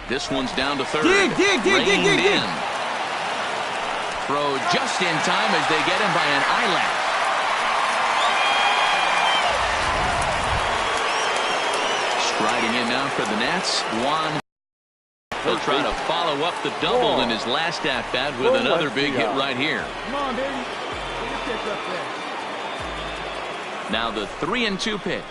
This one's down to third. Dig in. Throw just in time as they get him by an eyelash. Striding in now for the Nats, Juan. He'll try to follow up the double in his last at-bat with another big hit right here. Come on, baby. Get your pitch up there. Now the 3-2 pitch.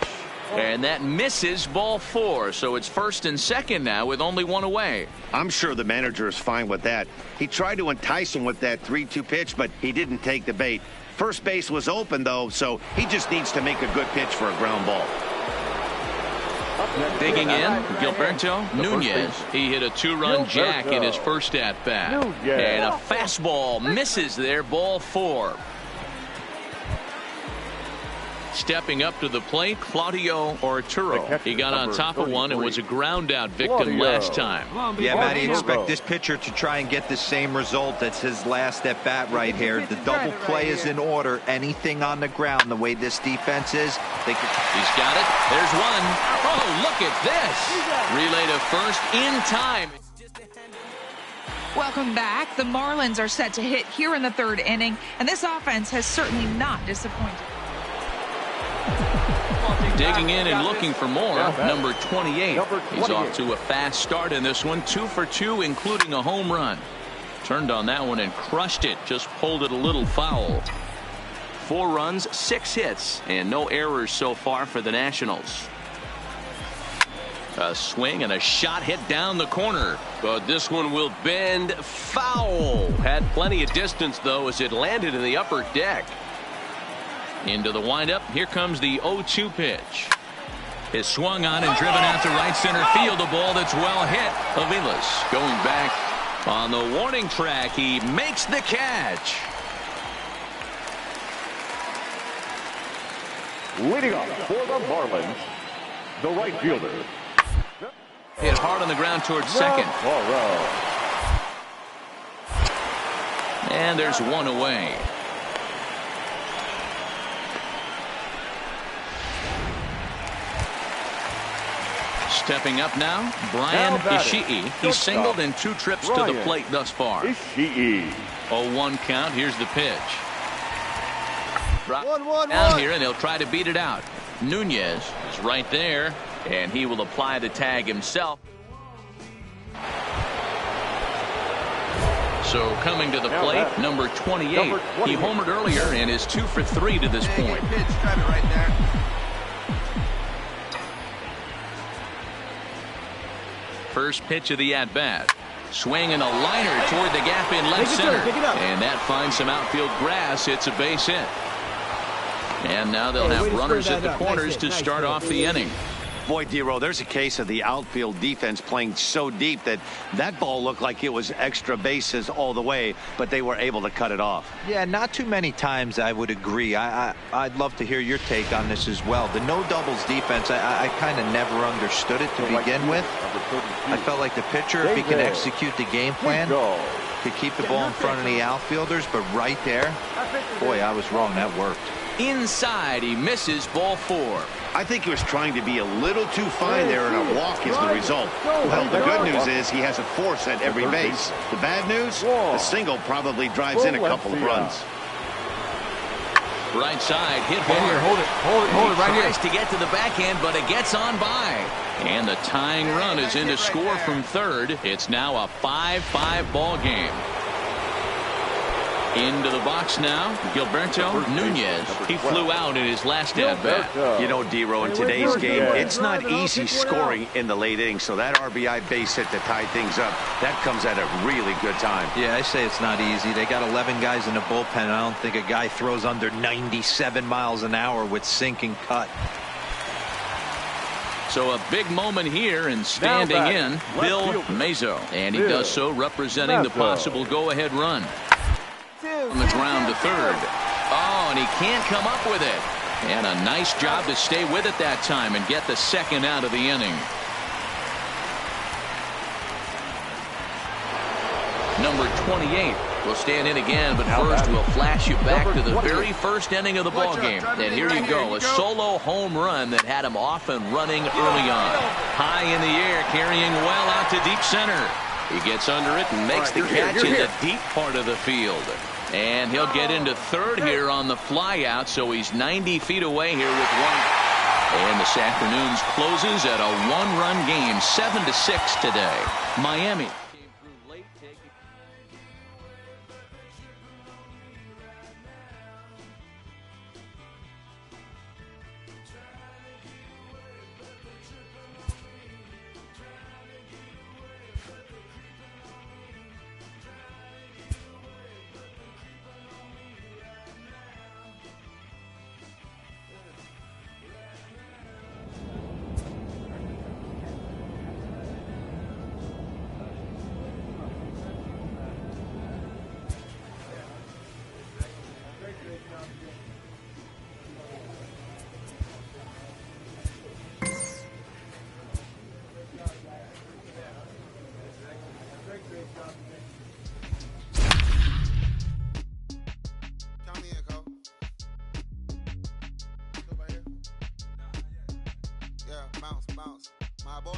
And that misses, ball 4. So it's first and second now with only one away. I'm sure the manager is fine with that. He tried to entice him with that 3-2 pitch, but he didn't take the bait. First base was open, though, so he just needs to make a good pitch for a ground ball. Digging in, Gilberto Nunez. He hit a 2-run jack in his first at-bat. And a fastball misses there, ball 4. Stepping up to the plate, Claudio Arturo. He got on top of one and was a ground-out victim last time. Yeah, Matty, expect this pitcher to try and get the same result. That's his last at-bat right here. The double play is in order. Anything on the ground, the way this defense is, they could... He's got it. There's one. Oh, look at this. Relay to first in time. Welcome back. The Marlins are set to hit here in the third inning, and this offense has certainly not disappointed. Digging in and looking for more, number 28. He's off to a fast start in this one, 2 for 2, including a home run. Turned on that one and crushed it, just pulled it a little foul. 4 runs, 6 hits, and no errors so far for the Nationals. A swing and a shot hit down the corner, but this one will bend foul. Had plenty of distance, though, as it landed in the upper deck. Into the windup. Here comes the 0-2 pitch. Is swung on and driven out to right center field. A ball that's well hit. Aviles going back on the warning track. He makes the catch. Leading off for the Marlins, the right fielder. Hit hard on the ground towards second. And there's one away. Stepping up now, Brian Ishii. He singled in 2 trips to the plate thus far. 0-1 count. Here's the pitch. Down here, and he'll try to beat it out. Nunez is right there, and he will apply the tag himself. So coming to the plate, number 28. He homered earlier and is 2 for 3 to this point. First pitch of the at-bat. Swing and a liner toward the gap in left center. And that finds some outfield grass. It's a base hit. And now they'll have runners at the corners to start off the inning. Boy, Dero, there's a case of the outfield defense playing so deep that that ball looked like it was extra bases all the way, but they were able to cut it off. Yeah, not too many times I would agree. I'd love to hear your take on this as well. The no doubles defense, I kind of never understood it to begin with. I felt like the pitcher, if he can execute the game plan, could keep the ball in front of the outfielders, but right there, boy, I was wrong. That worked. Inside, he misses, ball 4. I think he was trying to be a little too fine there, and a walk is the result. Well, the good news is he has a force at every base. The bad news, the single probably drives in a couple of runs. Right side, hit hard. Hold it right here. Tries to get to the backhand, but it gets on by. And the tying run is in to score from third. It's now a 5-5 ball game. Into the box now, Gilberto Nunez. He flew out in his last at-bat. You know, Dero, in today's game, it's not easy scoring in the late innings, so that RBI base hit to tie things up, that comes at a really good time. Yeah, I say it's not easy. They got 11 guys in the bullpen, and I don't think a guy throws under 97 miles an hour with sinking cut. So a big moment here, and standing in, Bill Mazo. And he does so representing the possible go-ahead run. On the ground to third. Oh, and he can't come up with it. And a nice job to stay with it that time and get the second out of the inning. Number 28, We'll stand in again, but first we'll flash you back to the very first inning of the ball game. And here you go, a solo home run that had him off and running early on. High in the air, carrying well out to deep center. He gets under it and makes the catch in the deep part of the field. And he'll get into third here on the fly out, so he's 90 feet away here with one. And this afternoon's closes at a one-run game, 7-6 today. Miami. Bounce. My boy.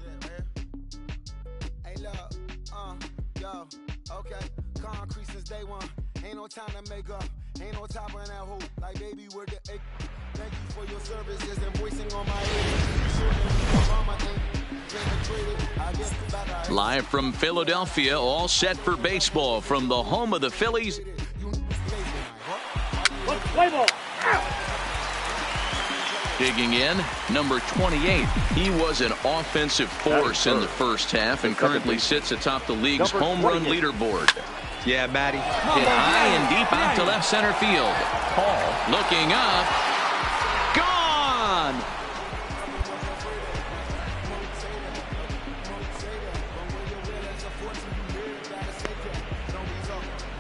Yeah, man. Hey, look, yo, okay. Concrete since day one. Ain't no time to make up. Ain't no top on that hoe. Like, baby, where the egg. Thank you for your services and voicing on my head. Live from Philadelphia, all set for baseball from the home of the Phillies. Digging in, number 28. He was an offensive force in the first half and currently sits atop the league's home run leaderboard. Yeah, Matty. Hit high and deep out to left center field. Paul looking up. Gone!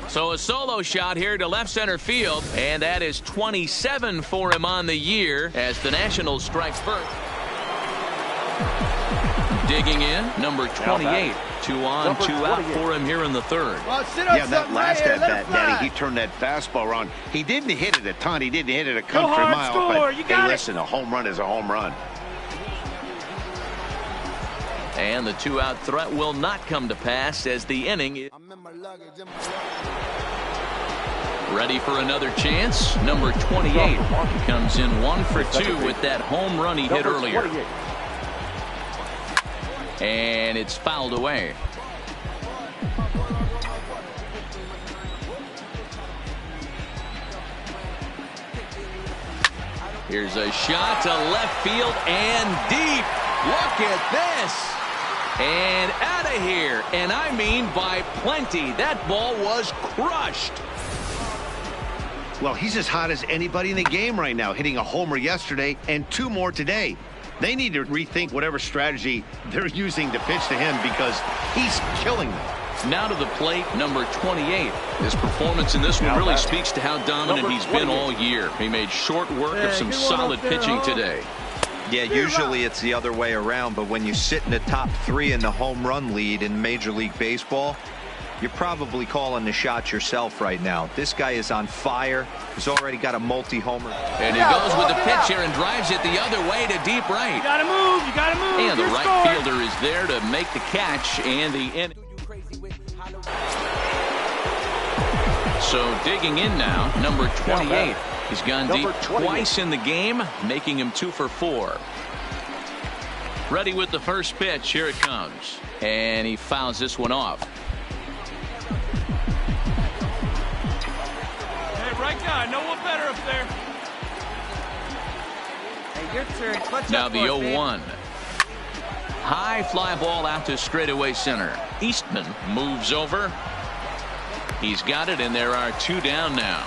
So a solo shot here to left center field, and that is 27 for him on the year as the Nationals strike first. Digging in, number 28. 2 on, 2 out for him here in the third. Yeah, that last at bat, Daddy, he turned that fastball around. He didn't hit it a ton. He didn't hit it a country mile. But hey, listen, a home run is a home run. And the 2-out threat will not come to pass as the inning is ready for another chance. Number 28 comes in 1 for 2 with that home run he hit earlier. And it's fouled away. Here's a shot to left field and deep. Look at this. And out of here. And I mean by plenty. That ball was crushed. Well, he's as hot as anybody in the game right now, hitting a homer yesterday and 2 more today. They need to rethink whatever strategy they're using to pitch to him because he's killing them. Now to the plate, number 28. His performance in this one really speaks to how dominant he's been all year. He made short work of some solid pitching today. Yeah, usually it's the other way around, but when you sit in the top 3 in the home run lead in Major League Baseball, you're probably calling the shots yourself right now. This guy is on fire. He's already got a multi-homer. And he goes with the pitch here and drives it the other way to deep right. You gotta move. And the right fielder is there to make the catch and the inning. So digging in now, number 28. He's gone deep twice in the game, making him 2 for 4. Ready with the first pitch. Here it comes. And he fouls this one off. Hey, right guy. No one better up there. Hey, your turn. Clutch now up the 0-1. High fly ball out to straightaway center. Eastman moves over. He's got it, and there are 2 down now.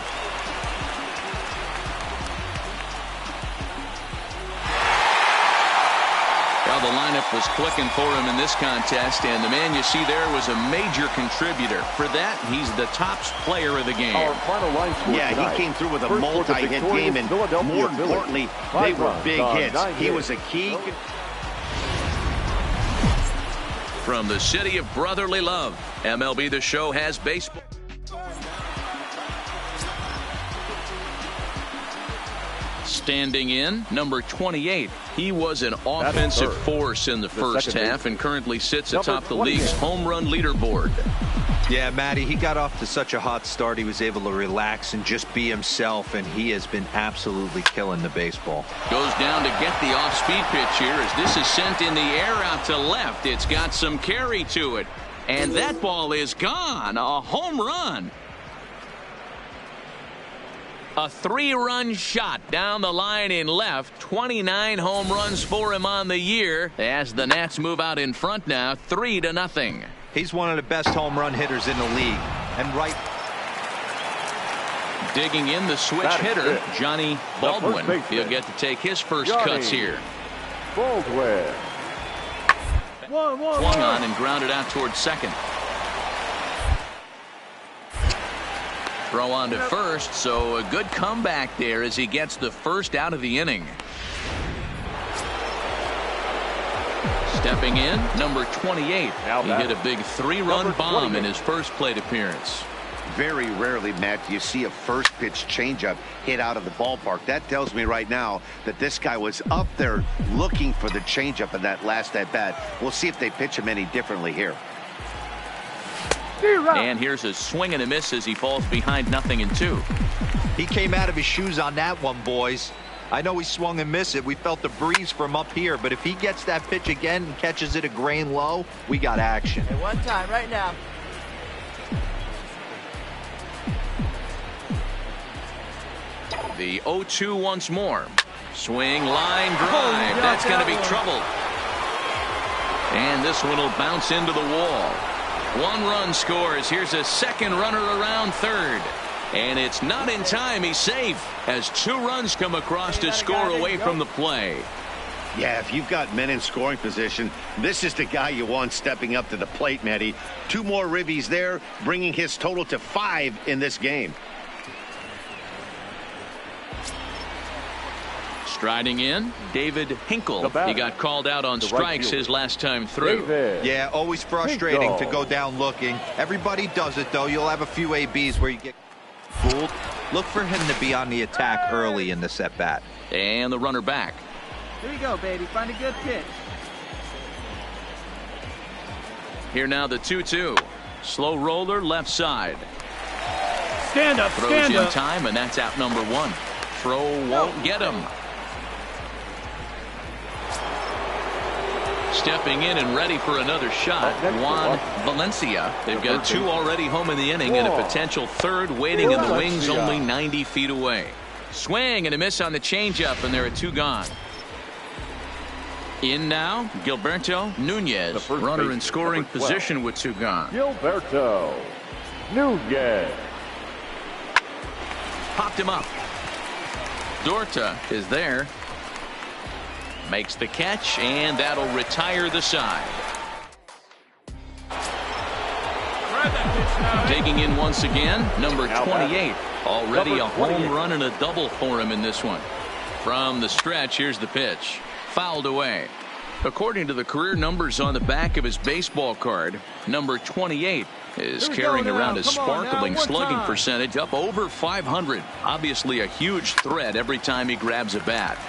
Well, the lineup was clicking for him in this contest, and the man you see there was a major contributor. For that, he's the top player of the game. Yeah, he came through with a multi-hit game, and more importantly, they were big hits. He was a key. from the city of brotherly love. MLB The Show has baseball. Standing in, number 28. He was an offensive force in the first half and currently sits atop the league's home run leaderboard. Yeah, Matty, he got off to such a hot start. He was able to relax and just be himself, and he has been absolutely killing the baseball. Goes down to get the off-speed pitch here as this is sent in the air out to left. It's got some carry to it, and that ball is gone. A home run. A 3-run shot down the line in left. 29 home runs for him on the year as the Nats move out in front now 3-0. He's one of the best home run hitters in the league. And right. Digging in the switch hitter, Johnny Baldwin. He'll get to take his first cuts here. Baldwin. Swung on and grounded out towards second. Throw on to first, so a good comeback there as he gets the first out of the inning. Stepping in, number 28. He hit a big 3-run bomb in his first plate appearance. Very rarely, Matt, do you see a first pitch changeup hit out of the ballpark. That tells me right now that this guy was up there looking for the changeup in that last at bat. We'll see if they pitch him any differently here. And here's a swing and a miss as he falls behind 0-2. He came out of his shoes on that one, boys. I know he swung and missed it. We felt the breeze from up here, but if he gets that pitch again and catches it a grain low, we got action. Hey, one time right now. The 0-2 once more. Swing, line drive. That's going to be trouble. And this one will bounce into the wall. 1 run scores. Here's a second runner around third. And it's not in time. He's safe as 2 runs come across to score away from the play. Yeah, if you've got men in scoring position, this is the guy you want stepping up to the plate, Matty. 2 more ribbies there, bringing his total to 5 in this game. Striding in, David Hinkle. He got called out on strikes his last time through. Yeah, always frustrating to go down looking. Everybody does it, though. You'll have a few ABs where you get fooled. Look for him to be on the attack early in this at-bat. And the runner back. Here you go, baby. Find a good pitch. Here now the 2-2. Slow roller left side. Stand up, Throws in time, and that's out number 1. Throw won't get him. Stepping in and ready for another shot, Juan Valencia. They've got 2 already home in the inning and a potential 3rd waiting in the wings only 90 feet away. Swing and a miss on the changeup, and there are 2 gone. In now, Gilberto Nunez, runner in scoring position with 2 gone. Gilberto Nunez. Popped him up. Dorta is there. Makes the catch, and that'll retire the side. Digging in once again, number 28. Already a home run and a double for him in this one. From the stretch, here's the pitch. Fouled away. According to the career numbers on the back of his baseball card, number 28 is carrying around a sparkling slugging percentage up over 500. Obviously a huge threat every time he grabs a bat.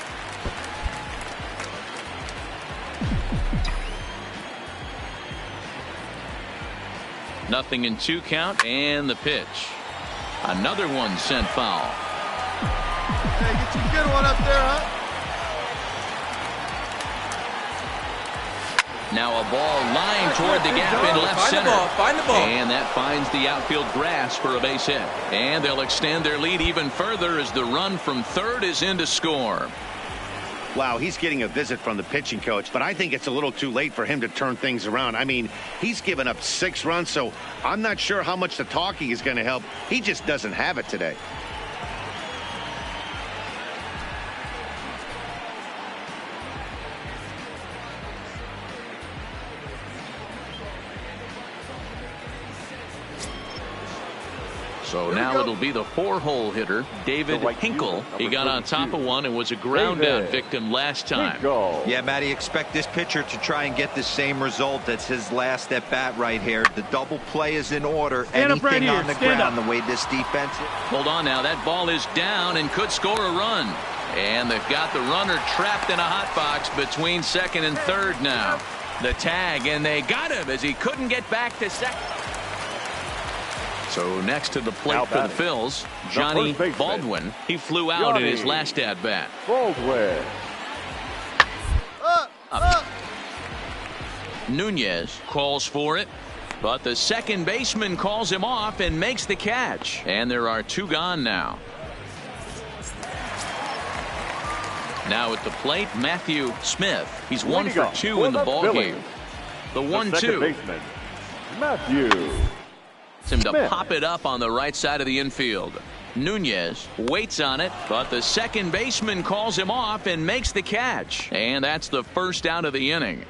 Nothing in 2 count, and the pitch. Another one sent foul. Hey, get you a good one up there, huh? Now a ball lined toward the gap in left center. Find the ball. And that finds the outfield grass for a base hit. And they'll extend their lead even further as the run from third is in to score. Wow, he's getting a visit from the pitching coach, but I think it's a little too late for him to turn things around. I mean, he's given up 6 runs, so I'm not sure how much the talking is going to help. He just doesn't have it today. So now it'll be the 4-hole hitter, David Hinkle. He got on top of one and was a ground out victim last time. Yeah, Matty, expect this pitcher to try and get the same result as his last at bat right here. The double play is in order. Anything on the ground, the way this defense is. Hold on now. That ball is down and could score a run. And they've got the runner trapped in a hot box between second and third now. The tag, and they got him as he couldn't get back to second. So next to the plate for the Phils, Johnny Baldwin. He flew out in his last at bat. Baldwin. Nunez calls for it, but the second baseman calls him off and makes the catch. And there are 2 gone now. Now at the plate, Matthew Smith. He's 1 for 2 in the ball game. The 1-2. Matthew Him to pop it up on the right side of the infield. Nunez waits on it, but the second baseman calls him off and makes the catch. And that's the first out of the inning.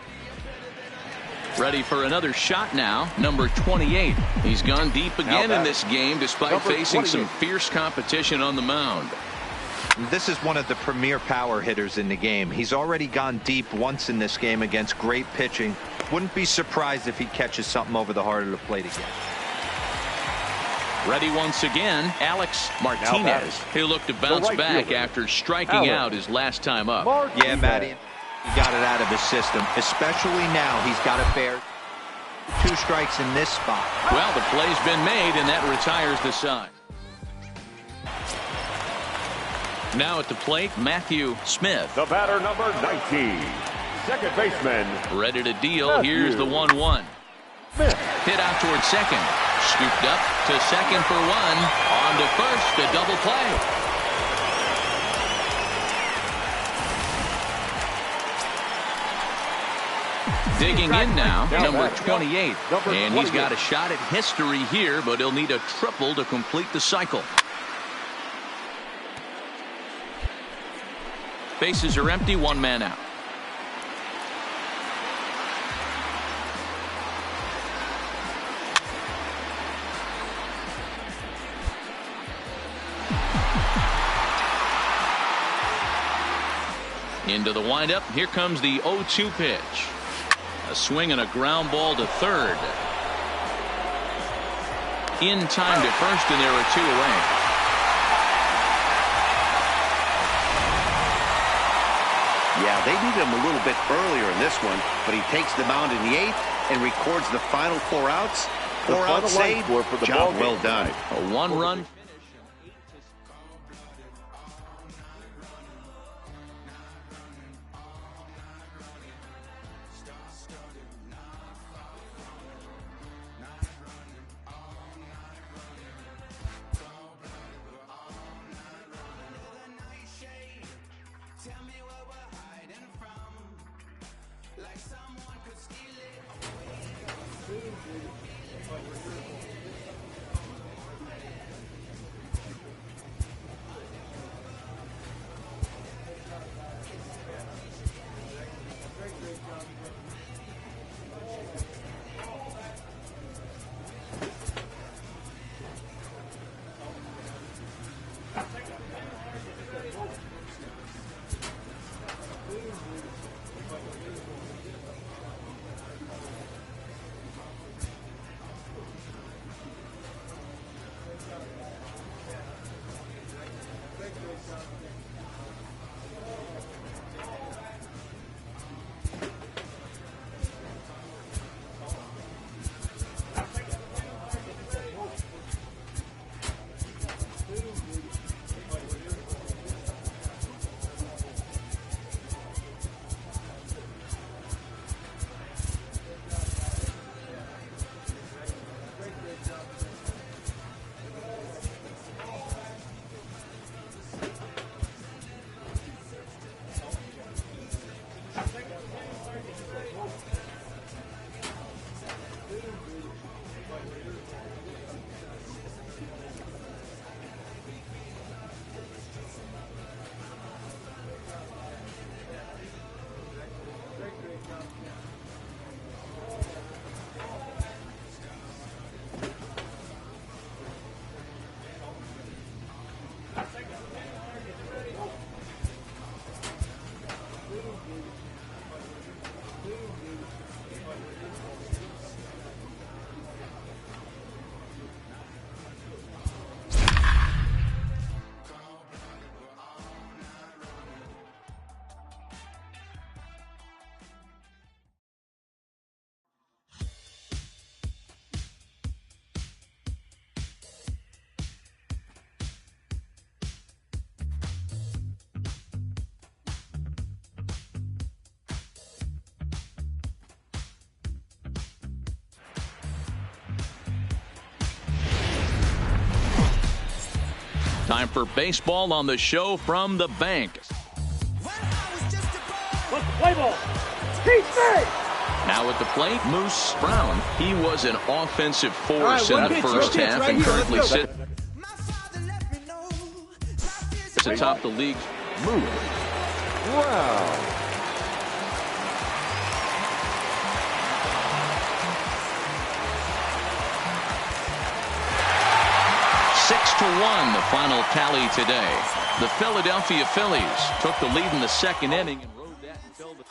Ready for another shot now, number 28. He's gone deep again in this game despite facing some fierce competition on the mound. This is one of the premier power hitters in the game. He's already gone deep once in this game against great pitching. Wouldn't be surprised if he catches something over the heart of the plate again. Ready once again, Alex Martinez. He'll look to bounce back after striking out his last time up. Yeah, Matty, he got it out of his system, especially now he's got to bear 2 strikes in this spot. Well, the play's been made, and that retires the side. Now at the plate, Matthew Smith. The batter, number 19. Second baseman. Ready to deal. Here's the 1-1. Hit out towards second. Scooped up to second for 1. On to first, a double play. Digging in now, number 28. And he's got a shot at history here, but he'll need a triple to complete the cycle. Bases are empty, 1 man out. Into the windup. Here comes the 0-2 pitch. A swing and a ground ball to third. In time to first, and there are 2 away. Yeah, they needed him a little bit earlier in this one, but he takes the mound in the 8th and records the final 4 outs. 4 outs saved. Job well done. A 1-run. Time for baseball on the show from the bank. Play ball. Now at the plate, Moose Brown. He was an offensive force in the first half and currently sits atop the league. Moose Brown. Six to 1, the final tally today. The Philadelphia Phillies took the lead in the second inning and rode that until the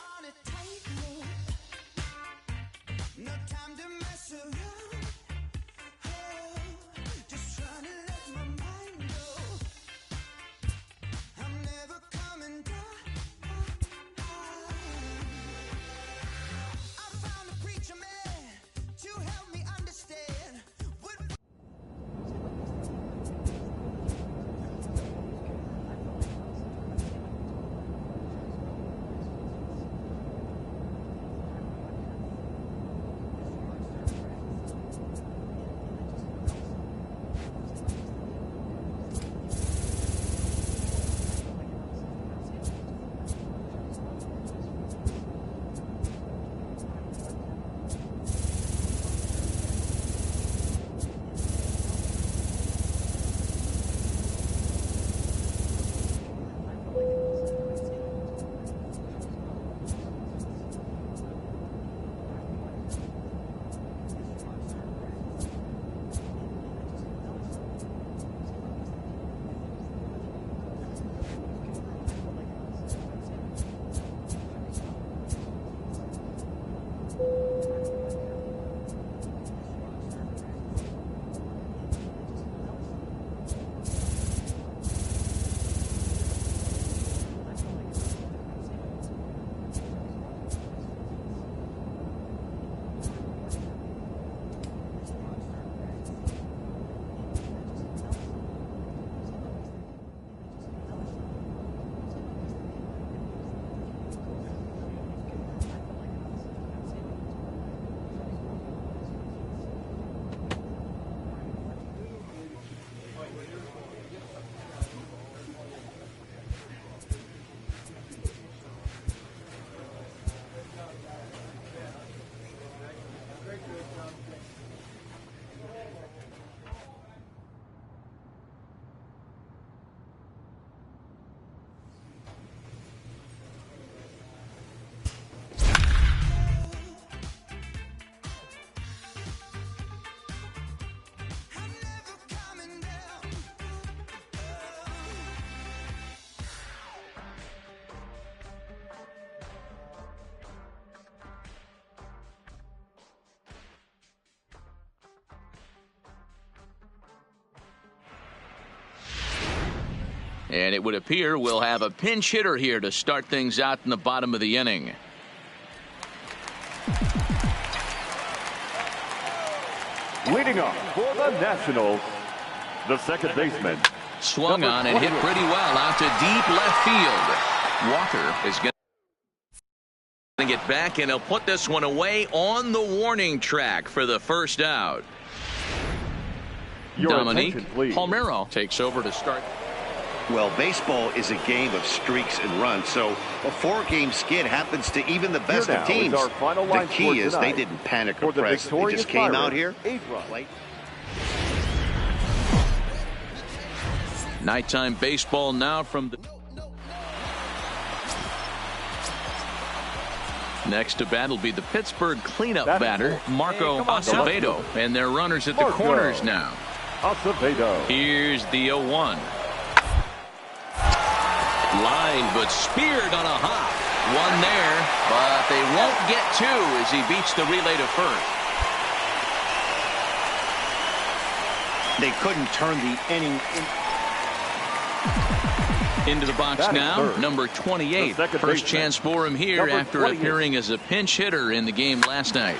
and it would appear we'll have a pinch hitter here to start things out in the bottom of the inning. Leading off for the Nationals, the second baseman. Swung on and hit pretty well out to deep left field. Walker is going to get back, and he'll put this one away on the warning track for the first out. Dominique Palmeiro takes over to start. Well, baseball is a game of streaks and runs, so a 4-game skid happens to even the best of teams. The key is they didn't panic or press. They just came out here. Nighttime baseball now from the next to bat will be the Pittsburgh cleanup batter, Marco Acevedo, and their runners at the corners now. Acevedo. Here's the 0-1. Line, but speared on a hop. One there, but they won't get two as he beats the relay to first. They couldn't turn the inning into the box now, number 28. First chance for him here after appearing as a pinch hitter in the game last night.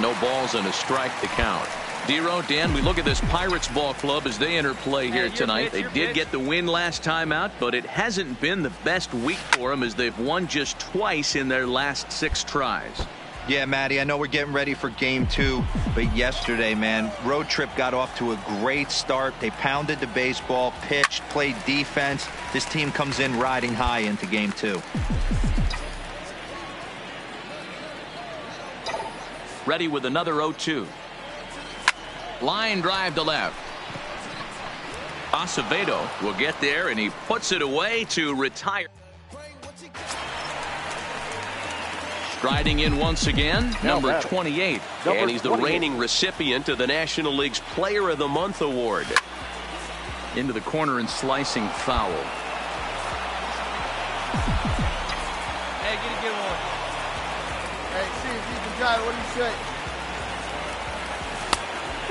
No balls and a strike to count. Dero, Dan, we look at this Pirates ball club as they enter play here tonight. They did get the win last time out, but it hasn't been the best week for them as they've won just twice in their last 6 tries. Yeah, Matty, I know we're getting ready for game 2, but yesterday, man, road trip got off to a great start. They pounded the baseball, pitched, played defense. This team comes in riding high into game 2. Ready with another 0-2. Line drive to left. Acevedo will get there, and he puts it away to retire. Striding in once again, number 28. And he's the reigning recipient of the National League's Player of the Month award. Into the corner and slicing foul. Hey, get a good one. Hey, see if you can drive it. What do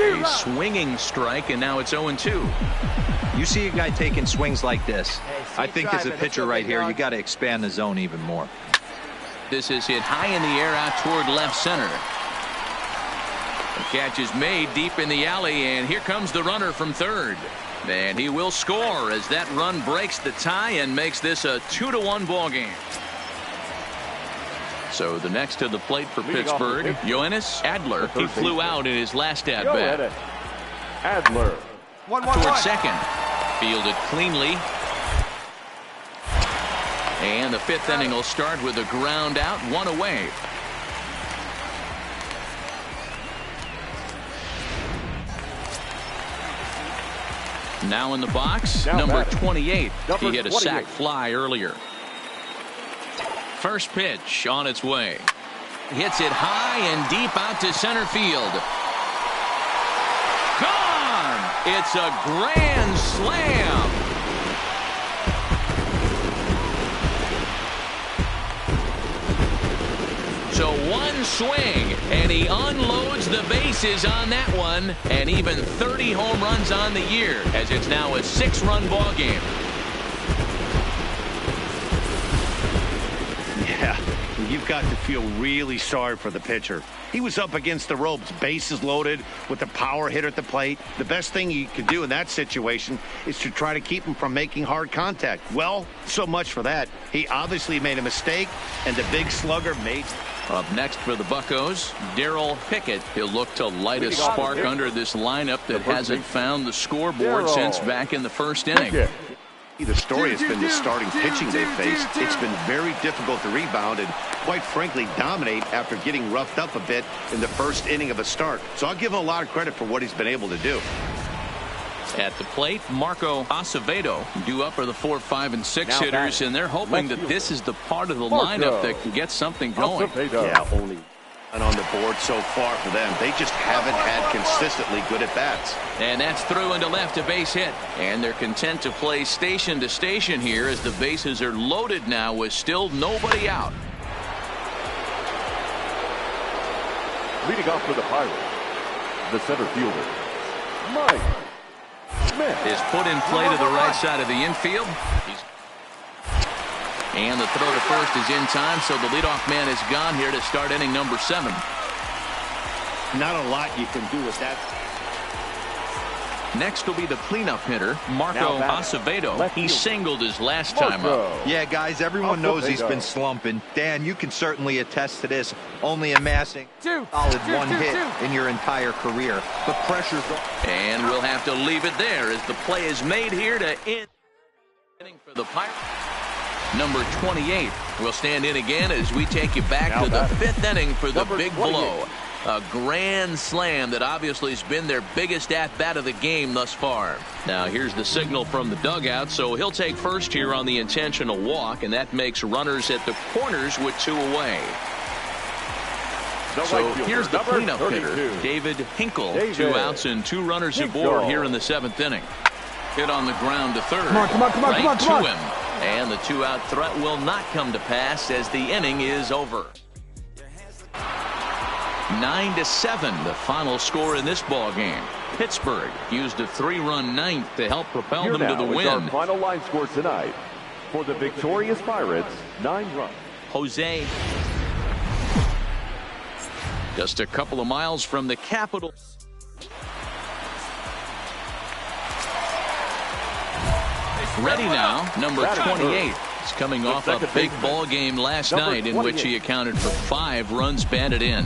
you say? A swinging strike, and now it's 0-2. You see a guy taking swings like this. I think as a pitcher right here, you got to expand the zone even more. This is hit high in the air out toward left center. The catch is made deep in the alley, and here comes the runner from third. And he will score as that run breaks the tie and makes this a 2-1 ball game. So the next to the plate for Pittsburgh, Yoenis Adler. He flew out in his last at bat. Adler. Toward second. Fielded cleanly. And the 5th inning will start with a ground out, 1 away. Now in the box, number 28. He hit a sac fly earlier. First pitch on its way. Hits it high and deep out to center field. Gone! It's a grand slam. So one swing, and he unloads the bases on that one, and even 30 home runs on the year, as it's now a 6-run ball game. Yeah, you've got to feel really sorry for the pitcher. He was up against the ropes, bases loaded, with the power hitter at the plate. The best thing you could do in that situation is to try to keep him from making hard contact. Well, so much for that. He obviously made a mistake, and the big slugger made. Up next for the Buccos, Darrell Pickett. He'll look to light a spark under this lineup that hasn't found the scoreboard since back in the first inning. The story has been the starting pitching they've faced. It's been very difficult to rebound and, quite frankly, dominate after getting roughed up a bit in the first inning of a start. So I'll give him a lot of credit for what he's been able to do. At the plate, Marco Acevedo due up for the 4, 5, and 6 hitters, and they're hoping that this is the part of the lineup that can get something going. Yeah, only on the board so far for them. They just haven't had consistently good at bats. And that's through into left, a base hit. And they're content to play station to station here as the bases are loaded now with still nobody out. Leading off for the Pirates, the center fielder, Mike Smith. Is put in play to the right side of the infield. And the throw to first is in time, so the leadoff man is gone here to start inning number 7. Not a lot you can do with that. Next will be the cleanup hitter, Marco Acevedo. He singled his last time up. Yeah, guys, everyone knows he's been slumping. Dan, you can certainly attest to this. Only amassing solid one hit in your entire career. The pressure's on. And we'll have to leave it there as the play is made here to end inning for the Pirates. Number 28 will stand in again as we take you back to the 5th inning for the big blow. A grand slam that obviously has been their biggest at-bat of the game thus far. Now here's the signal from the dugout, so he'll take first here on the intentional walk, and that makes runners at the corners with 2 away. So here's the cleanup hitter, David Hinkle. 2 outs and 2 runners aboard here in the 7th inning. Hit on the ground to third. Right to him. And the 2-out threat will not come to pass as the inning is over. 9-7, the final score in this ball game. Pittsburgh used a 3-run ninth to help propel them to the win. Our final line score tonight for the victorious Pirates, 9 runs. Jose, just a couple of miles from the capital. Ready now, number 28. He's coming off a big ball game last night in which he accounted for 5 runs batted in.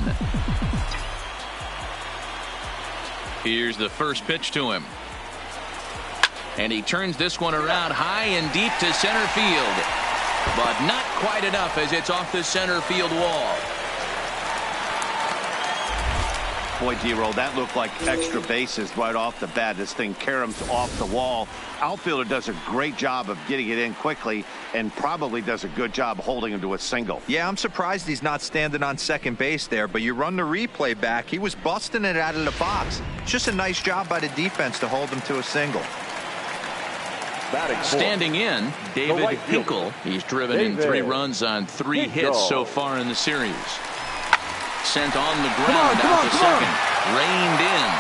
Here's the first pitch to him. And he turns this one around high and deep to center field. But not quite enough as it's off the center field wall. Boy, D-Roll, that looked like extra bases right off the bat. This thing caroms off the wall. Outfielder does a great job of getting it in quickly and probably does a good job holding him to a single. Yeah, I'm surprised he's not standing on second base there, but you run the replay back. He was busting it out of the box. It's just a nice job by the defense to hold him to a single. Standing in, David Hinkle. He's driven in 3 runs on 3 hits so far in the series. Sent on the ground out to second. Reined in.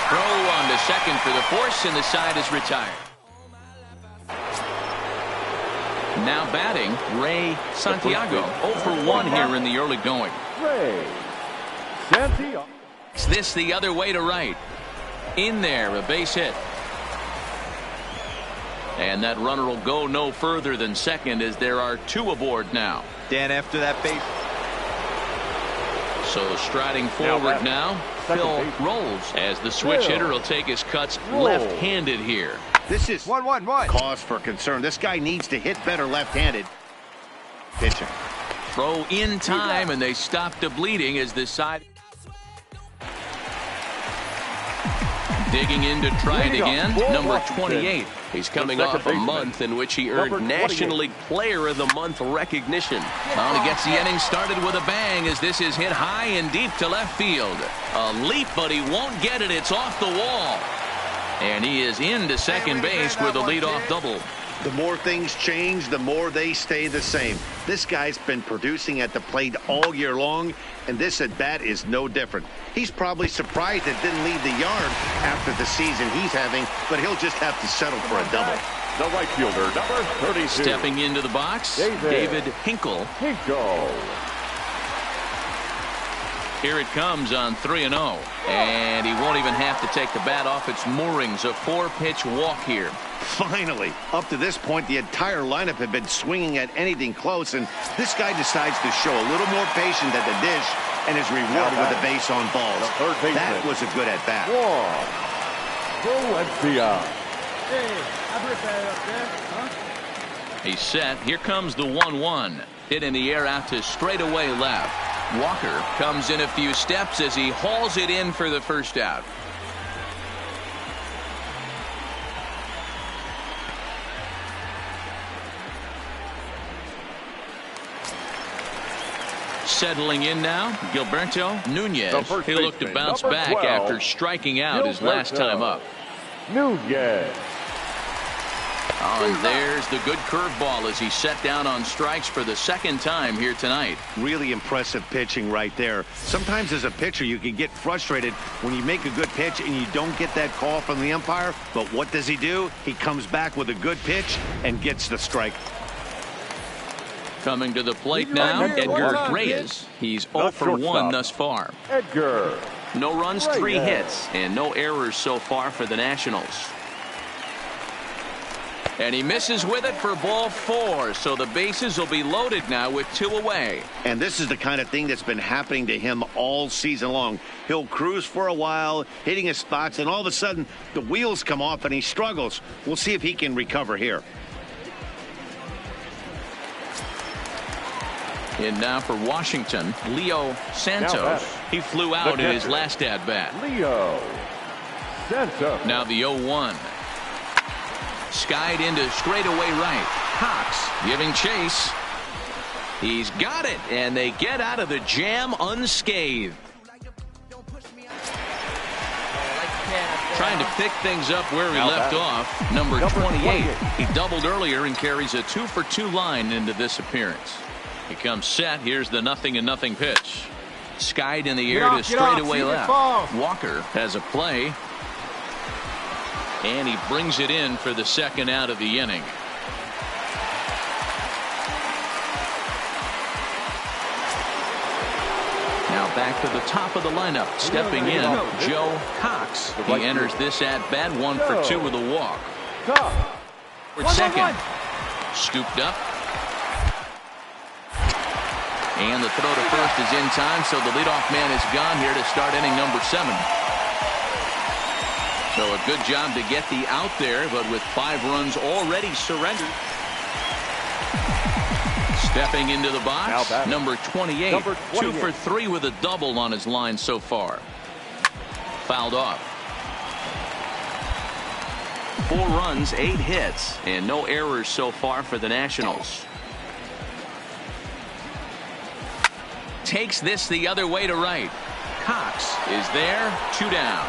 Throw on to second for the force, and the side is retired. Now batting, Ray Santiago. 0 for 1 here in the early going. Ray Santiago. This the other way to right. In there, a base hit. And that runner will go no further than second as there are 2 aboard now. Dan, after that base. So striding forward now, Phil rolls as the switch hitter will take his cuts left-handed here. This is cause for concern. This guy needs to hit better left-handed. Pitching. Throw in time, and they stop the bleeding as this side. Digging in to try it again. Number 28. He's coming off a month in which he earned National League Player of the Month recognition. Well, he gets the inning started with a bang as this is hit high and deep to left field. A leap, but he won't get it. It's off the wall. And he is into second base with a leadoff double. The more things change, the more they stay the same. This guy's been producing at the plate all year long, and this at-bat is no different. He's probably surprised it didn't leave the yard after the season he's having, but he'll just have to settle for a double. The right fielder, number 32. Stepping into the box, David Hinkle. Here it comes on 3-0. And he won't even have to take the bat off its moorings. A 4-pitch walk here. Finally, up to this point, the entire lineup had been swinging at anything close, and this guy decides to show a little more patience at the dish and is rewarded with a base on balls. That was a good at-bat. He's set. Here comes the 1-1. Hit in the air out to straightaway left. Walker comes in a few steps as he hauls it in for the first out. Settling in now, Gilberto Nunez. He looked to bounce back after striking out his last time up. Nunez. Oh, and there's the good curveball as he set down on strikes for the second time here tonight. Really impressive pitching right there. Sometimes as a pitcher you can get frustrated when you make a good pitch and you don't get that call from the umpire. But what does he do? He comes back with a good pitch and gets the strike. Coming to the plate now, Edgar Reyes. He's 0 for 1 thus far. Edgar. No runs, 3 hits, and no errors so far for the Nationals. And he misses with it for ball 4, so the bases will be loaded now with 2 away. And this is the kind of thing that's been happening to him all season long. He'll cruise for a while, hitting his spots, and all of a sudden the wheels come off and he struggles. We'll see if he can recover here. And now for Washington, Leo Santos. He flew out in his last at-bat. Leo Santos. Now the 0-1. Skied into straightaway right. Cox giving chase. He's got it, and they get out of the jam unscathed. Trying to pick things up where he left off. Number 28. He doubled earlier and carries a 2-for-2 line into this appearance. He comes set. Here's the 0-0 pitch. Skied in the air to straightaway left. Walker has a play. And he brings it in for the second out of the inning. Now back to the top of the lineup. Stepping in, Joe Cox. He enters this at-bat 1 for 2 with a walk. For second. Scooped up. And the throw to first is in time, so the leadoff man is gone here to start inning number 7. So a good job to get the out there, but with 5 runs already surrendered. Stepping into the box, number 28, 2 for 3 with a double on his line so far. Fouled off. 4 runs, 8 hits, and no errors so far for the Nationals. Takes this the other way to right. Cox is there, 2 down.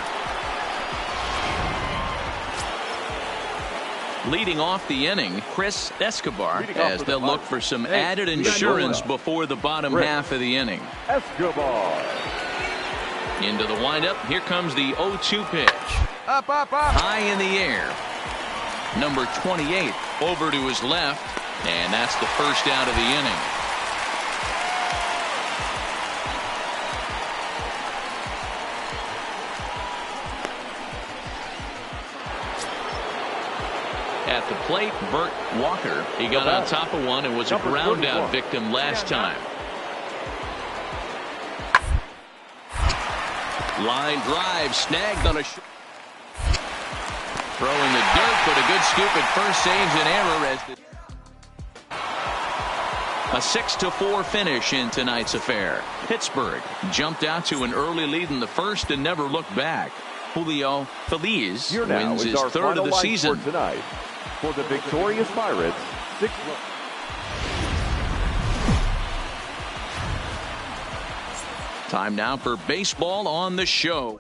Leading off the inning, Chris Escobar, as they'll look for some added insurance before the bottom half of the inning. Escobar. Into the windup. Here comes the 0-2 pitch. Up. High in the air. Number 28 over to his left, and that's the first out of the inning. At the plate, Burt Walker. He got on top of one and was a ground out victim last time. Line drive snagged on a throw in the dirt, but a good scoop at first saves an error. A 6-4 finish in tonight's affair. Pittsburgh jumped out to an early lead in the first and never looked back. Julio Feliz wins his 3rd of the season. Tonight for the victorious Pirates, 6. Time now for baseball on the show.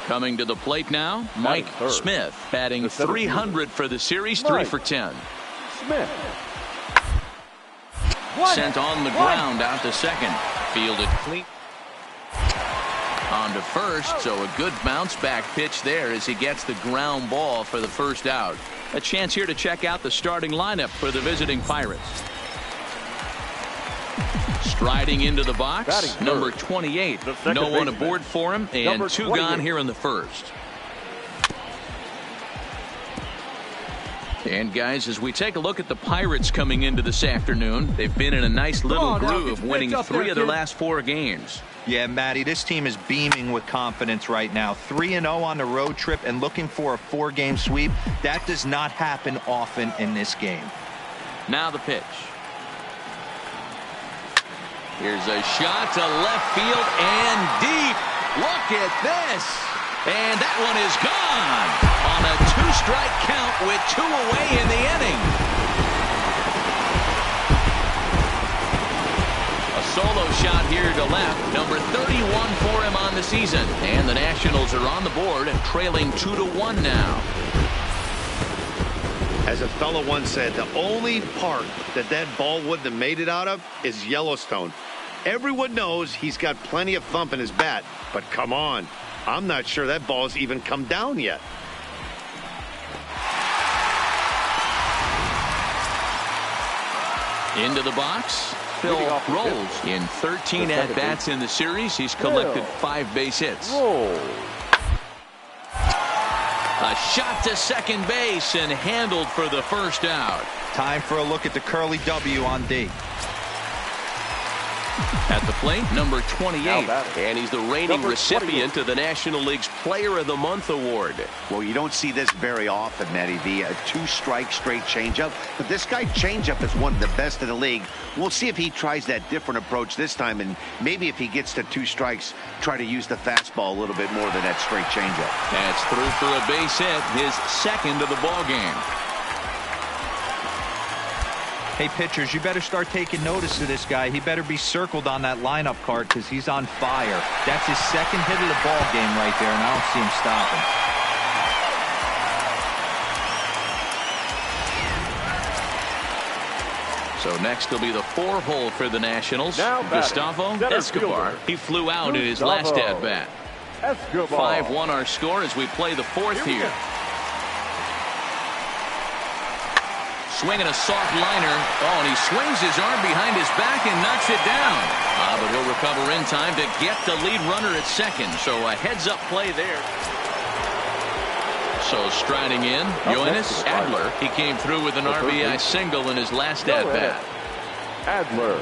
Coming to the plate now, Mike Smith, batting 300 for the series, 3 for 10. Smith. Sent on the ground out to second. Fielded clean. On to first, so a good bounce back pitch there as he gets the ground ball for the first out. A chance here to check out the starting lineup for the visiting Pirates. Striding into the box, number 28. No one aboard for him, and 2 gone here in the first. And guys, as we take a look at the Pirates coming into this afternoon, they've been in a nice little groove, winning 3 of their last 4 games. Yeah, Matty, this team is beaming with confidence right now. 3-0 on the road trip and looking for a 4-game sweep. That does not happen often in this game. Now the pitch. Here's a shot to left field and deep. Look at this. And that one is gone on a 2-strike count with 2 away in the inning. A solo shot here to left. Number 31 for him on the season. And the Nationals are on the board and trailing 2-1 now. As a fellow once said, the only part that ball wouldn't have made it out of is Yellowstone. Everyone knows he's got plenty of thump in his bat, but come on. I'm not sure that ball's even come down yet. Into the box, Phil Rolls. In 13 at-bats in the series, he's collected 5 base hits. A shot to second base and handled for the first out. Time for a look at the Curly W on D. At the plate, number 28. And he's the reigning recipient of the National League's Player of the Month award. Well, you don't see this very often, Matty V. A 2-strike straight changeup. But this guy changeup is one of the best in the league. We'll see if he tries that different approach this time. And maybe if he gets to 2 strikes, try to use the fastball a little bit more than that straight changeup. That's through for a base hit, his 2nd of the ball game. Hey, pitchers, you better start taking notice of this guy. He better be circled on that lineup card because he's on fire. That's his 2nd hit of the ball game right there, and I don't see him stopping. So next will be the 4-hole for the Nationals. Gustavo Escobar. He flew out in his last at-bat. 5-1 our score as we play the 4th here. Swinging a soft liner. Oh, and he swings his arm behind his back and knocks it down. But he'll recover in time to get the lead runner at second. So a heads-up play there. So striding in, Yoenis Adler. He came through with an RBI single in his last at-bat. Adler.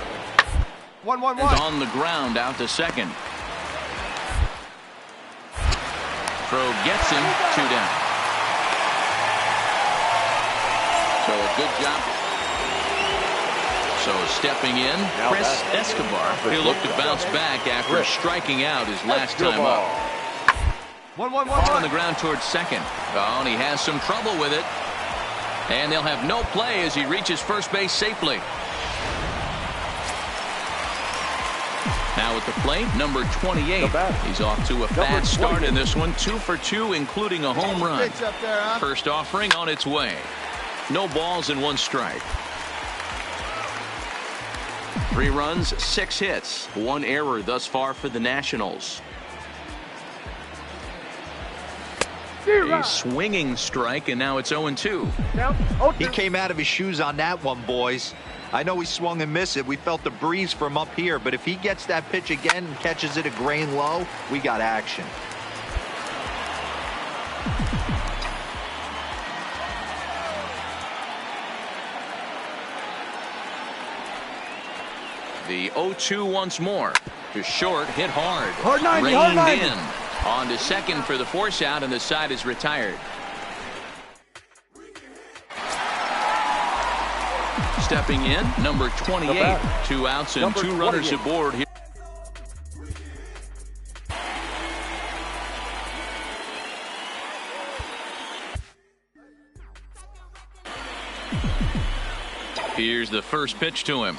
1-1-1. Is on the ground out to second. Throw gets him, 2 down. So a good job. So stepping in, Chris Escobar. He'll look to bounce back after striking out his last time up. 1-1-1. On the ground towards second. Oh, and he has some trouble with it. And they'll have no play as he reaches first base safely. Now at the plate, number 28. He's off to a fast start in this one. 2 for 2, including a home run. First offering on its way. No balls and 1 strike. 3 runs, 6 hits, 1 error thus far for the Nationals. A swinging strike, and now it's 0-2. He came out of his shoes on that one, boys. I know he swung and missed it. We felt the breeze from up here, but if he gets that pitch again and catches it a grain low, we got action. The 0-2 once more. To short, hit hard. Hard 90, hard 90. In. On to second for the force out, and the side is retired. Stepping in, number 28. 2 outs and 2 runners aboard here. Here's the first pitch to him.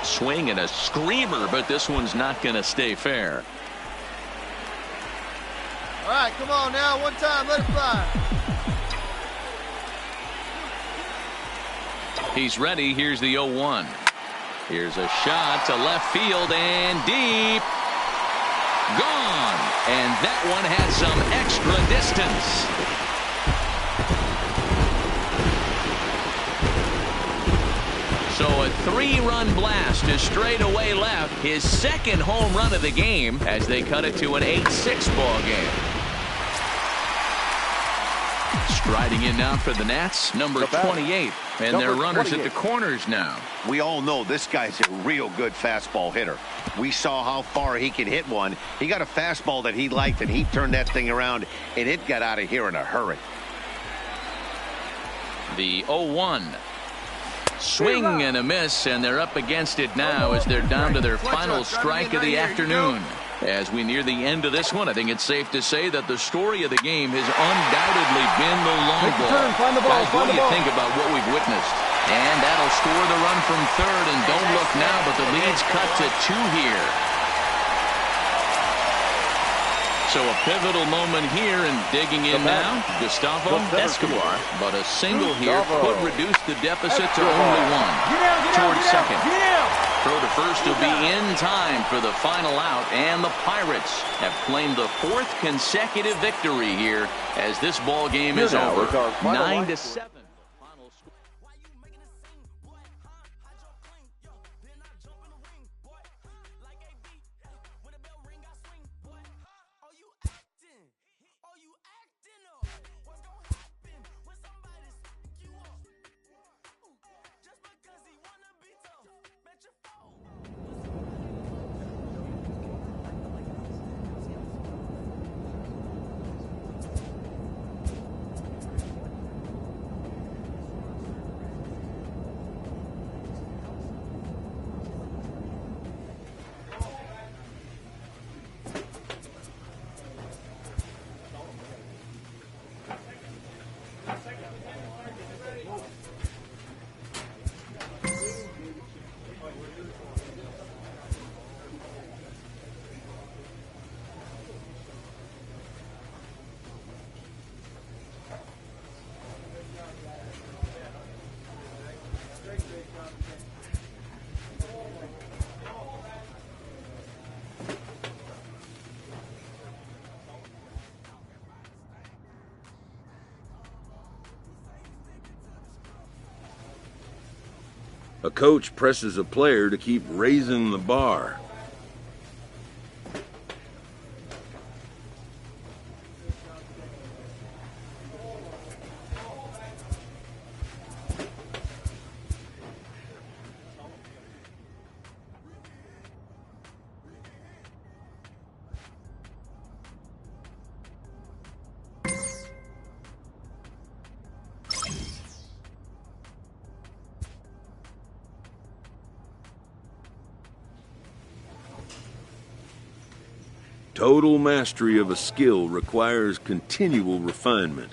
Swing and a screamer, but this one's not going to stay fair. All right, come on now. One time, let it fly. He's ready. Here's the 0-1. Here's a shot to left field and deep. Gone. And that one had some extra distance. So a 3-run blast to straightaway left. His second home run of the game as they cut it to an 8-6 ball game. Striding in now for the Nats, number 28. And their runners at the corners now. We all know this guy's a real good fastball hitter. We saw how far he could hit one. He got a fastball that he liked, and he turned that thing around, and it got out of here in a hurry. The 0-1. Swing and a miss, and they're up against it now as they're down to their final strike of the afternoon. As we near the end of this one, I think it's safe to say that the story of the game has undoubtedly been the long ball. Guys, what do you think about what we've witnessed? And that'll score the run from third, and don't look now, but the lead's cut to 2 here. So a pivotal moment here, and digging in now, Gustavo Escobar. But a single here could reduce the deficit to only 1. Towards second. Throw to first will be in time for the final out, and the Pirates have claimed the 4th consecutive victory here as this ball game is over. 9-7. A coach presses a player to keep raising the bar. Total mastery of a skill requires continual refinement.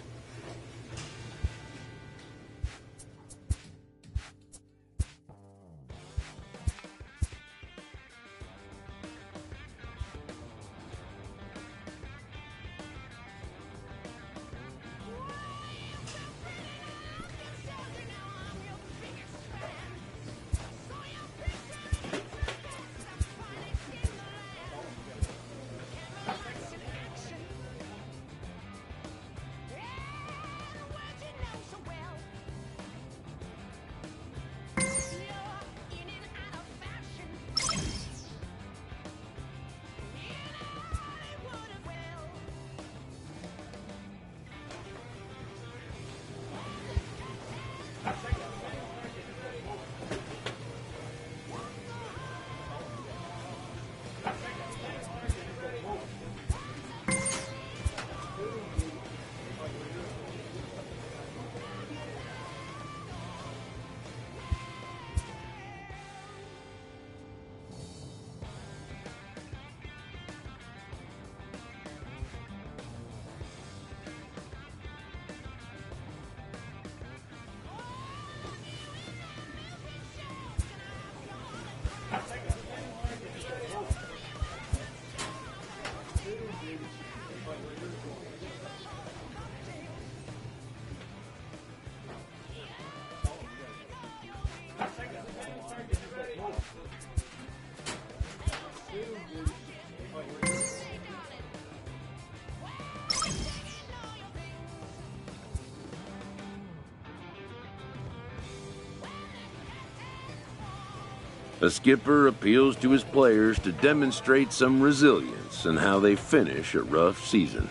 A skipper appeals to his players to demonstrate some resilience in how they finish a rough season.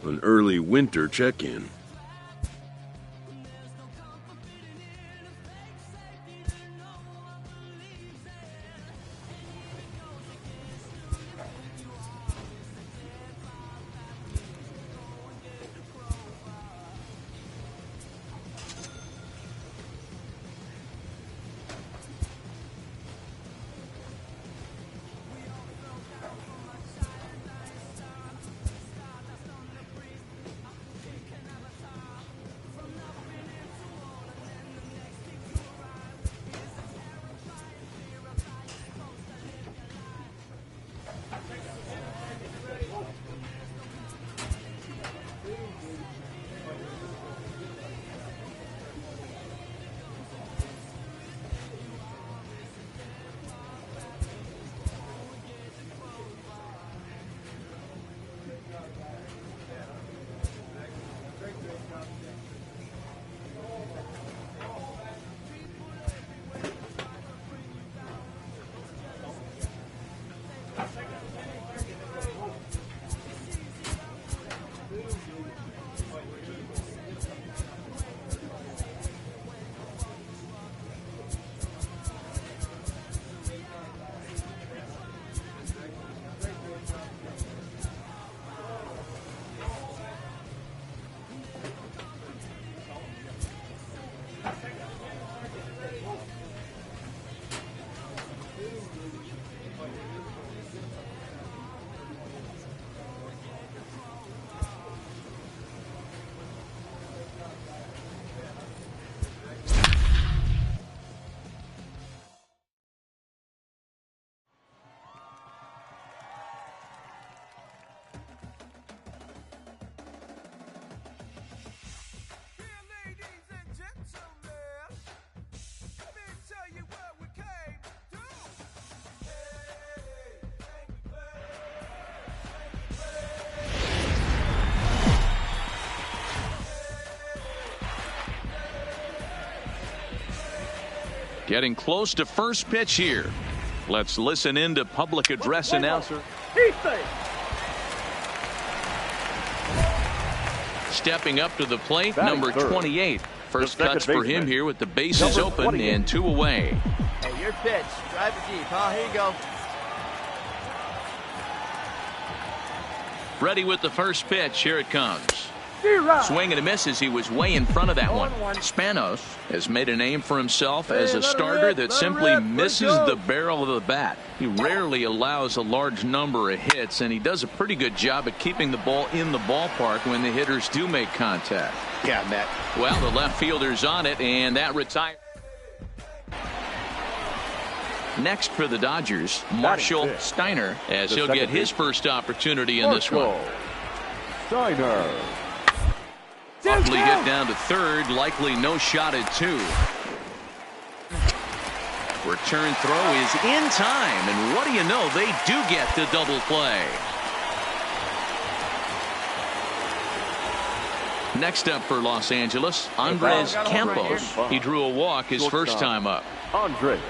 An early winter check-in. Getting close to first pitch here. Let's listen in to public address announcer. Stepping up to the plate, number 28. First cuts for him here with the bases open and 2 away. Hey, your pitch. Drive it deep, huh? Here you go. Ready with the first pitch. Here it comes. Swing and a miss as he was way in front of that one. Spanos has made a name for himself as a starter that simply misses the barrel of the bat. He rarely allows a large number of hits, and he does a pretty good job at keeping the ball in the ballpark when the hitters do make contact. Yeah, Matt. Well, the left fielder's on it, and that retires. Next for the Dodgers, Marshall Steiner, as he'll get his first opportunity in this one. Steiner. Buckley hit down to third, likely no shot at 2. Return throw is in time, and what do you know, they do get the double play. Next up for Los Angeles, Andres Campos. He drew a walk his first time up. Andres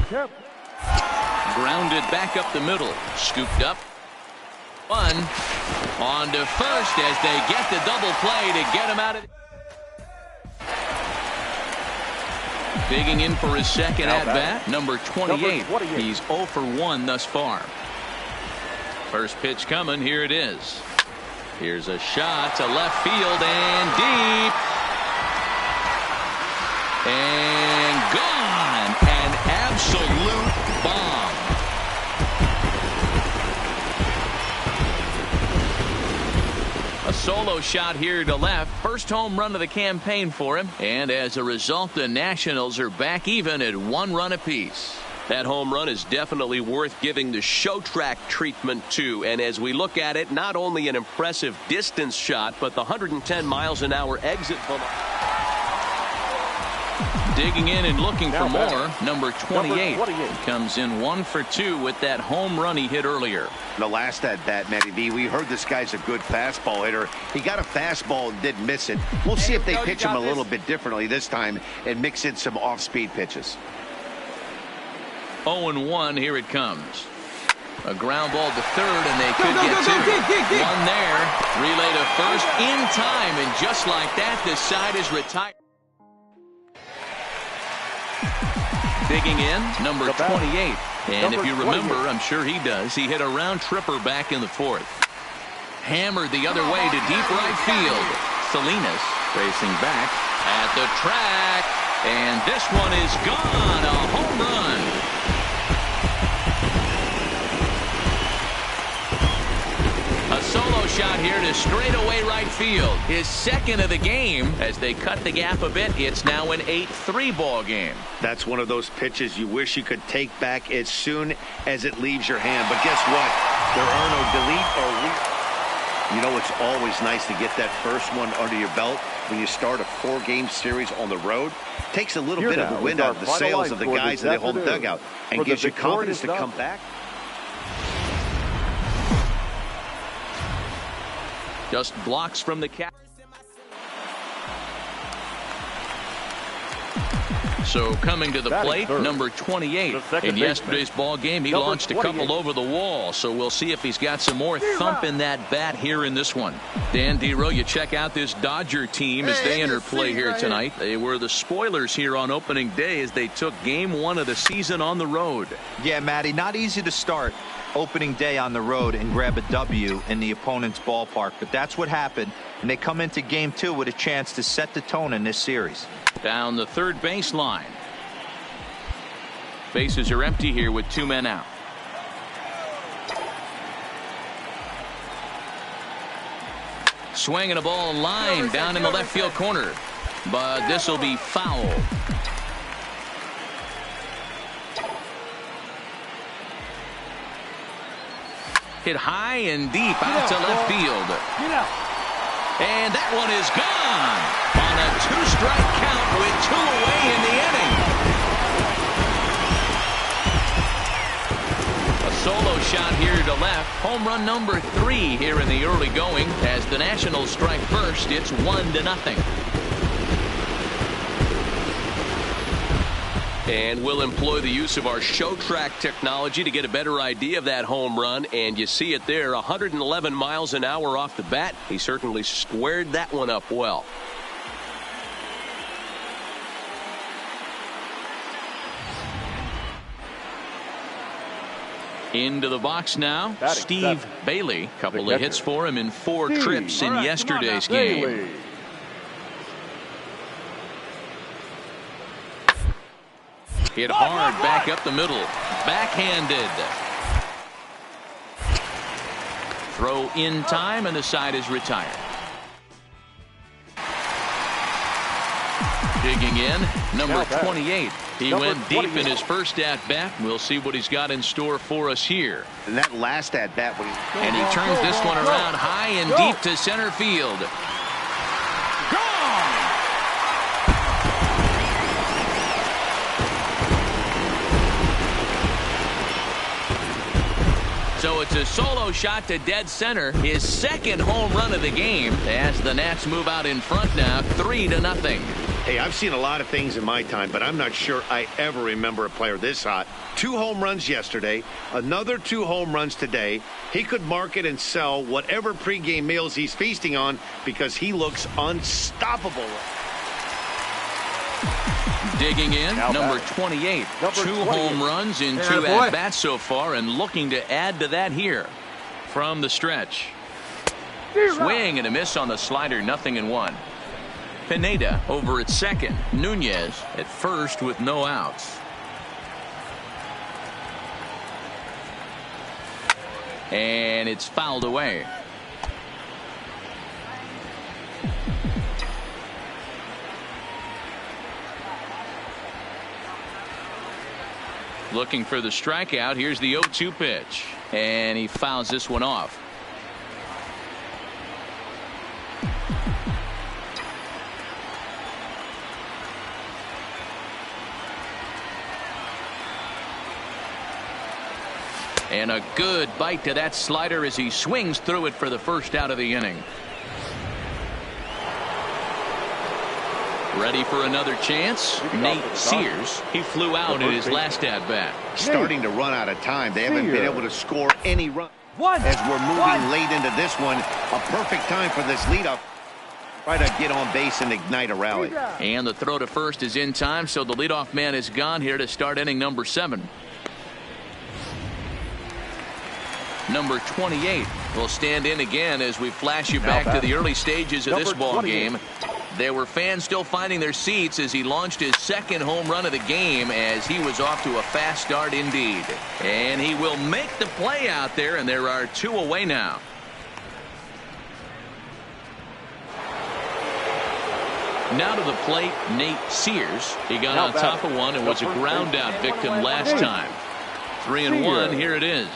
Campos. Grounded back up the middle, scooped up. One on to first as they get the double play to get him out of. Digging in for his second at-bat, number 28. He's 0 for 1 thus far. First pitch coming. Here it is. Here's a shot to left field and deep. And gone. An absolute bomb. A solo shot here to left. First home run of the campaign for him. And as a result, the Nationals are back even at 1 run apiece. That home run is definitely worth giving the show track treatment to. And as we look at it, not only an impressive distance shot, but the 110 miles an hour exit velocity. Digging in and looking for more, number 28. He comes in 1 for 2 with that home run he hit earlier. The last at bat, Matty V, we heard this guy's a good fastball hitter. He got a fastball and didn't miss it. We'll see if they pitch him a little bit differently this time and mix in some off-speed pitches. 0-1, here it comes. A ground ball to third, and they could get 2. One there. Relay to first in time, and just like that, the side is retired. Digging in, number 28. And if you remember, I'm sure he does, he hit a round tripper back in the 4th. Hammered the other way to deep right field. Salinas racing back at the track. And this one is gone. A home run. A solo shot here to straightaway right field. His second of the game. As they cut the gap a bit, it's now an 8-3 ball game. That's one of those pitches you wish you could take back as soon as it leaves your hand. But guess what? There are no delete or you know, it's always nice to get that first one under your belt when you start a 4-game series on the road. Takes a little bit of the wind out of the sails of the guys in the home dugout and gives you confidence to come back. Just blocks from the cap. So coming to the plate, number 28. In yesterday's ball game, he launched a couple over the wall. So we'll see if he's got some more thump in that bat here in this one. Dan Dero, you check out this Dodger team as they enter play here tonight. They were the spoilers here on opening day as they took game 1 of the season on the road. Yeah, Matty, not easy to start opening day on the road and grab a W in the opponent's ballpark. But that's what happened, and they come into game 2 with a chance to set the tone in this series. Down the third baseline. Bases are empty here with 2 men out. Swinging a ball line down in the left field corner. But this will be foul. Hit high and deep out to left field. And that one is gone on a 2-strike count with 2 away in the inning. A solo shot here to left. Home run number 3 here in the early going. As the Nationals strike first, it's 1-0. And we'll employ the use of our show track technology to get a better idea of that home run. And you see it there, 111 miles an hour off the bat. He certainly squared that one up well. Into the box now, Steve Bailey. Couple of hits for him in 4 trips in yesterday's game. Hit hard back up the middle. Backhanded. Throw in time, and the side is retired. Digging in, number 28. He went deep in his first at-bat. We'll see what he's got in store for us here. And that last at-bat, and he turns this one around high and deep to center field. Gone! So it's a solo shot to dead center. His second home run of the game as the Nats move out in front now, 3-0. Hey, I've seen a lot of things in my time, but I'm not sure I ever remember a player this hot. 2 home runs yesterday, another 2 home runs today. He could market and sell whatever pregame meals he's feasting on because he looks unstoppable. Digging in, number 28. 2 home runs in 2 at-bats so far, and looking to add to that here from the stretch. Swing and a miss on the slider, 0-1. Pineda over at second. Nunez at first with no outs. And it's fouled away. Looking for the strikeout. Here's the 0-2 pitch. And he fouls this one off. And a good bite to that slider as he swings through it for the first out of the inning. Ready for another chance? Nate Sears. He flew out in his last at-bat. Starting to run out of time. They haven't been able to score any run. As we're moving late into this one, a perfect time for this leadoff. Try to get on base and ignite a rally. And the throw to first is in time, so the leadoff man is gone here to start inning number 7. Number 28 will stand in again as we flash you back to the early stages of this ball game. There were fans still finding their seats as he launched his second home run of the game as he was off to a fast start indeed. And he will make the play out there, and there are 2 away now. Now to the plate, Nate Sears. He got on top of one and was a ground out victim last time. 3-1, here it is.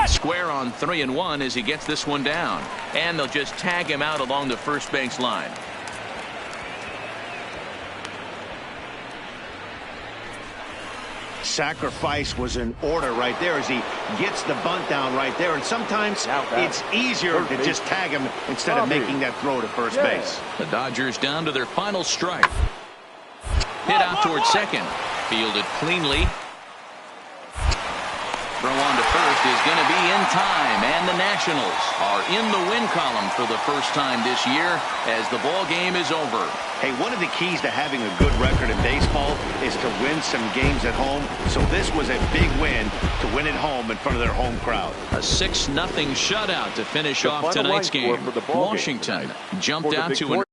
Square on 3-1 as he gets this one down. And they'll just tag him out along the first base line. Sacrifice was in order right there as he gets the bunt down right there. And sometimes it's easier to just tag him instead of making that throw to first base. The Dodgers down to their final strike. Hit out towards second. Fielded cleanly. Throw on to first is going to be in time, and the Nationals are in the win column for the first time this year as the ball game is over. Hey, one of the keys to having a good record in baseball is to win some games at home. So this was a big win to win at home in front of their home crowd. A 6-0 shutout to finish off tonight's game. Washington jumped out to an